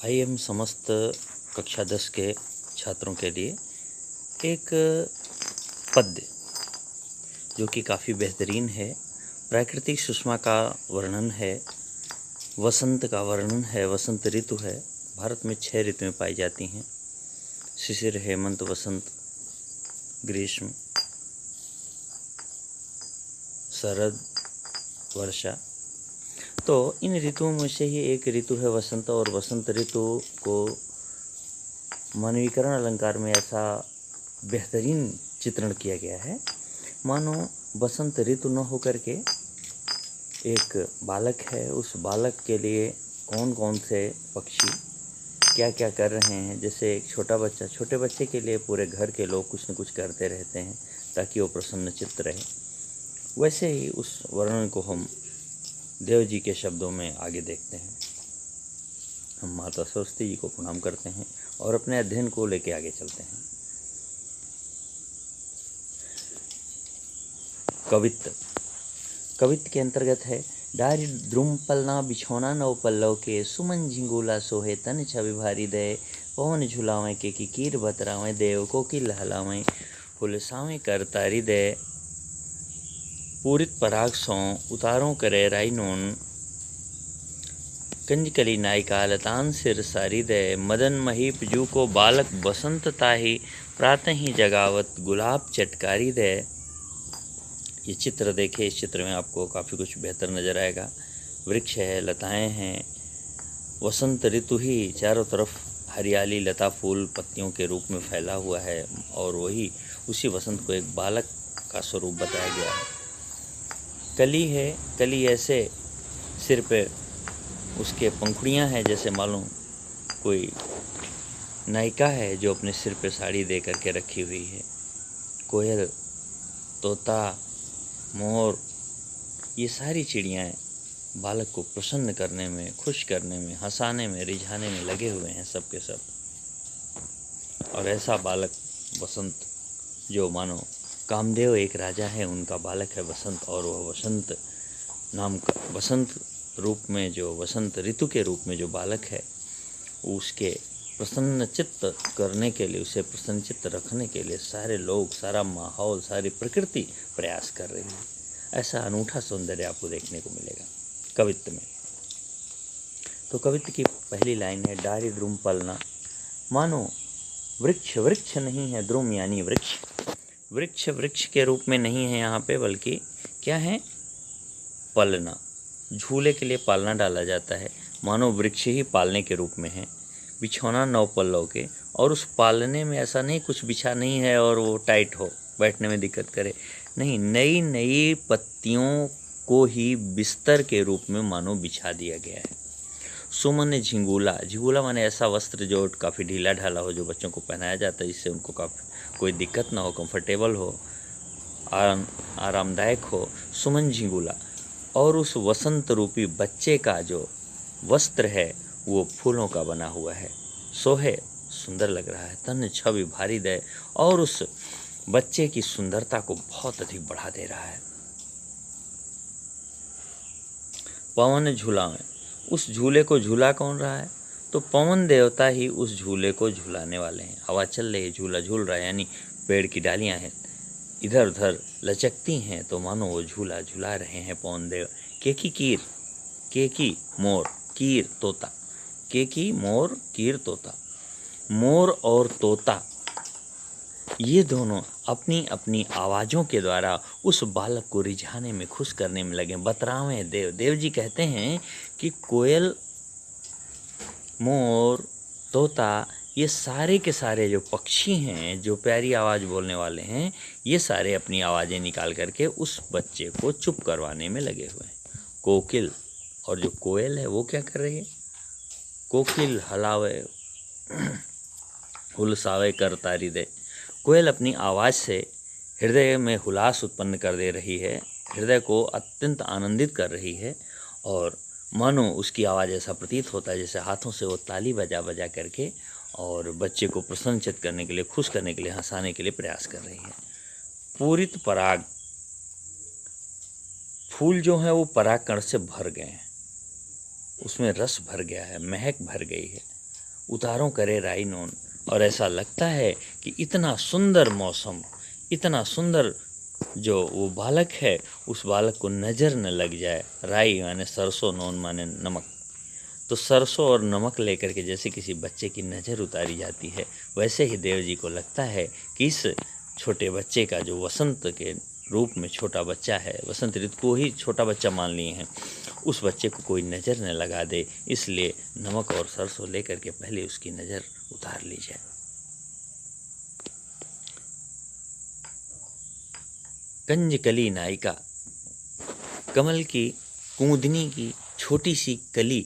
आइए हम समस्त कक्षा 10 के छात्रों के लिए एक पद्य जो कि काफ़ी बेहतरीन है, प्राकृतिक सुषमा का वर्णन है, वसंत का वर्णन है। वसंत ऋतु है। भारत में 6 ऋतुएं पाई जाती हैं: शिशिर, हेमंत, वसंत, ग्रीष्म, शरद, वर्षा। तो इन ऋतुओं में से ही एक ऋतु है वसंत, और वसंत ऋतु को मानवीकरण अलंकार में ऐसा बेहतरीन चित्रण किया गया है मानो बसंत ऋतु न होकर के एक बालक है, उस बालक के लिए कौन कौन से पक्षी क्या क्या कर रहे हैं। जैसे एक छोटे बच्चे के लिए पूरे घर के लोग कुछ न कुछ करते रहते हैं ताकि वो प्रसन्नचित्त रहे, वैसे ही उस वर्णन को हम देव जी के शब्दों में आगे देखते हैं। हम माता सरस्वती जी को प्रणाम करते हैं और अपने अध्ययन को लेके आगे चलते हैं। कवित्त के अंतर्गत है: डारी द्रुम पलना बिछौना नव पल्लव के, सुमन झिंगुला सोहे तन छवि भारी दे, पवन झुलावें के किकीर बतरावें, देव को की लहलावें फुल सावें कर तारी दे, पूरित पराग सौ उतारों करे राई नोन, कंजकली नायिका लतान सिर सारी दे, मदन महीप जू को बालक बसंत ताही, प्रातः ही जगावत गुलाब चटकारी दे। ये चित्र देखें, इस चित्र में आपको काफ़ी कुछ बेहतर नज़र आएगा। वृक्ष है, लताएं हैं, वसंत ऋतु ही चारों तरफ हरियाली, लता, फूल, पत्तियों के रूप में फैला हुआ है, और वही उसी वसंत को एक बालक का स्वरूप बताया गया है। कली है, कली ऐसे सिर पे उसके पंखुड़ियां हैं जैसे मालूम कोई नायिका है जो अपने सिर पे साड़ी दे करके रखी हुई है। कोयल, तोता, मोर, ये सारी चिड़ियाँ बालक को प्रसन्न करने में, खुश करने में, हंसाने में, रिझाने में लगे हुए हैं सब के सब। और ऐसा बालक वसंत, जो मानो कामदेव एक राजा है, उनका बालक है वसंत, और वह वसंत नाम का, वसंत रूप में जो, वसंत ऋतु के रूप में जो बालक है, उसके प्रसन्नचित्त करने के लिए, उसे प्रसन्नचित्त रखने के लिए सारे लोग, सारा माहौल, सारी प्रकृति प्रयास कर रही है। ऐसा अनूठा सौंदर्य आपको देखने को मिलेगा कवित्त में। तो कवित्त की पहली लाइन है: डारी द्रुम पलना। मानो वृक्ष वृक्ष नहीं है, द्रुम यानी वृक्ष, वृक्ष वृक्ष के रूप में नहीं है यहाँ पे, बल्कि क्या है? पलना। झूले के लिए पालना डाला जाता है, मानो वृक्ष ही पालने के रूप में है। बिछौना नौ पल्लव के, और उस पालने में ऐसा नहीं कुछ बिछा नहीं है और वो टाइट हो, बैठने में दिक्कत करे, नहीं, नई नई पत्तियों को ही बिस्तर के रूप में मानो बिछा दिया गया है। सुमन झिंगुला, झिंगुला माने ऐसा वस्त्र जो काफ़ी ढीला ढाला हो, जो बच्चों को पहनाया जाता है जिससे उनको काफ़ी कोई दिक्कत ना हो, कंफर्टेबल हो, आरामदायक हो। सुमन झिंगुला, और उस वसंत रूपी बच्चे का जो वस्त्र है वो फूलों का बना हुआ है। सोहे, सुंदर लग रहा है, तन छवि भारी दे, और उस बच्चे की सुंदरता को बहुत अधिक बढ़ा दे रहा है। पवन झूलावें, उस झूले को झूला कौन रहा है? तो पवन देवता ही उस झूले को झूलाने वाले हैं। हवा चल रही है, झूला झूल रहा है, यानी पेड़ की डालियां हैं, इधर उधर लचकती हैं, तो मानो वो झूला झूला रहे हैं पवन देव। केकी कीर, केकी मोर, कीर तोता, केकी मोर, कीर तोता। मोर और तोता ये दोनों अपनी अपनी आवाज़ों के द्वारा उस बालक को रिझाने में, खुश करने में लगे। बतरावें देव, देव जी कहते हैं कि कोयल, मोर, तोता, ये सारे के सारे जो पक्षी हैं, जो प्यारी आवाज़ बोलने वाले हैं, ये सारे अपनी आवाज़ें निकाल करके उस बच्चे को चुप करवाने में लगे हुए हैं। कोकिल, और जो कोयल है वो क्या कर रही है? कोकिल हलावे हुलसावे कर तारी दे। कोयल अपनी आवाज़ से हृदय में हुलास उत्पन्न कर दे रही है, हृदय को अत्यंत आनंदित कर रही है, और मानो उसकी आवाज़ ऐसा प्रतीत होता है जैसे हाथों से वो ताली बजा बजा करके और बच्चे को प्रसन्नचित्त करने के लिए, खुश करने के लिए, हंसाने के लिए प्रयास कर रही है। पूरित पराग, फूल जो हैं वो पराग कण से भर गए हैं, उसमें रस भर गया है, महक भर गई है, उतारों करे राई नोन। और ऐसा लगता है कि इतना सुंदर मौसम, इतना सुंदर जो वो बालक है, उस बालक को नज़र न लग जाए। राई माने सरसों, नोन माने नमक। तो सरसों और नमक लेकर के जैसे किसी बच्चे की नज़र उतारी जाती है, वैसे ही देव जी को लगता है कि इस छोटे बच्चे का, जो वसंत के रूप में छोटा बच्चा है, वसंत ऋतु को ही छोटा बच्चा मान लिए हैं, उस बच्चे को कोई नज़र न लगा दे, इसलिए नमक और सरसों लेकर के पहले उसकी नज़र उतार ली जाए। कंजकली नायिका, कमल की कूंदनी की छोटी सी कली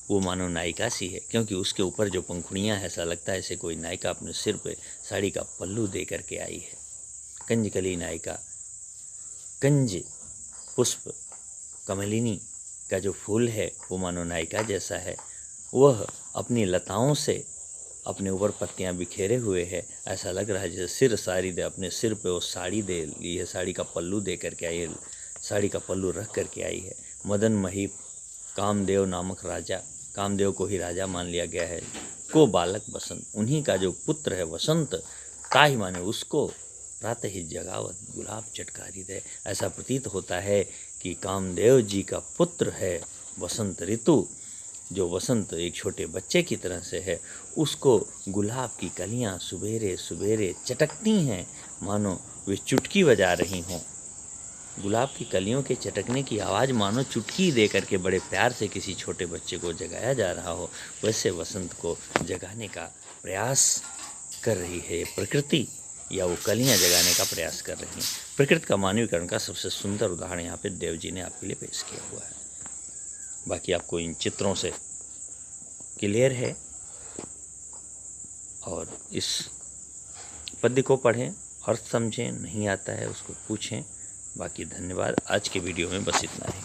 वो मानो नायिका सी है, क्योंकि उसके ऊपर जो पंखुड़ियाँ हैं, ऐसा लगता है ऐसे कोई नायिका अपने सिर पे साड़ी का पल्लू दे करके आई है। कंजकली नायिका, कंज पुष्प, कमलिनी का जो फूल है वो मानो नायिका जैसा है। वह अपनी लताओं से अपने ऊपर पत्तियां बिखेरे हुए है। ऐसा लग रहा है जैसे सिर साड़ी दे, अपने सिर पे वो साड़ी दे ली है, साड़ी का पल्लू दे करके आई है, साड़ी का पल्लू रख करके आई है। मदन महीप, कामदेव नामक राजा, कामदेव को ही राजा मान लिया गया है, को बालक बसंत, उन्हीं का जो पुत्र है वसंत, ताहि माने उसको प्रातः ही जगावत गुलाब चटकारी दे। ऐसा प्रतीत होता है कि कामदेव जी का पुत्र है वसंत ऋतु, जो वसंत एक छोटे बच्चे की तरह से है, उसको गुलाब की कलियां सुबेरे सुबेरे चटकती हैं, मानो वे चुटकी बजा रही हों। गुलाब की कलियों के चटकने की आवाज़ मानो चुटकी दे करके बड़े प्यार से किसी छोटे बच्चे को जगाया जा रहा हो, वैसे वसंत को जगाने का प्रयास कर रही है प्रकृति, या वो कलियां जगाने का प्रयास कर रही हैं। प्रकृति का मानवीकरण का सबसे सुंदर उदाहरण यहाँ पे देव जी ने आपके लिए पेश किया हुआ है। बाकी आपको इन चित्रों से क्लियर है, और इस पद्य को पढ़ें, अर्थ समझें, नहीं आता है उसको पूछें। बाकी धन्यवाद। आज के वीडियो में बस इतना ही।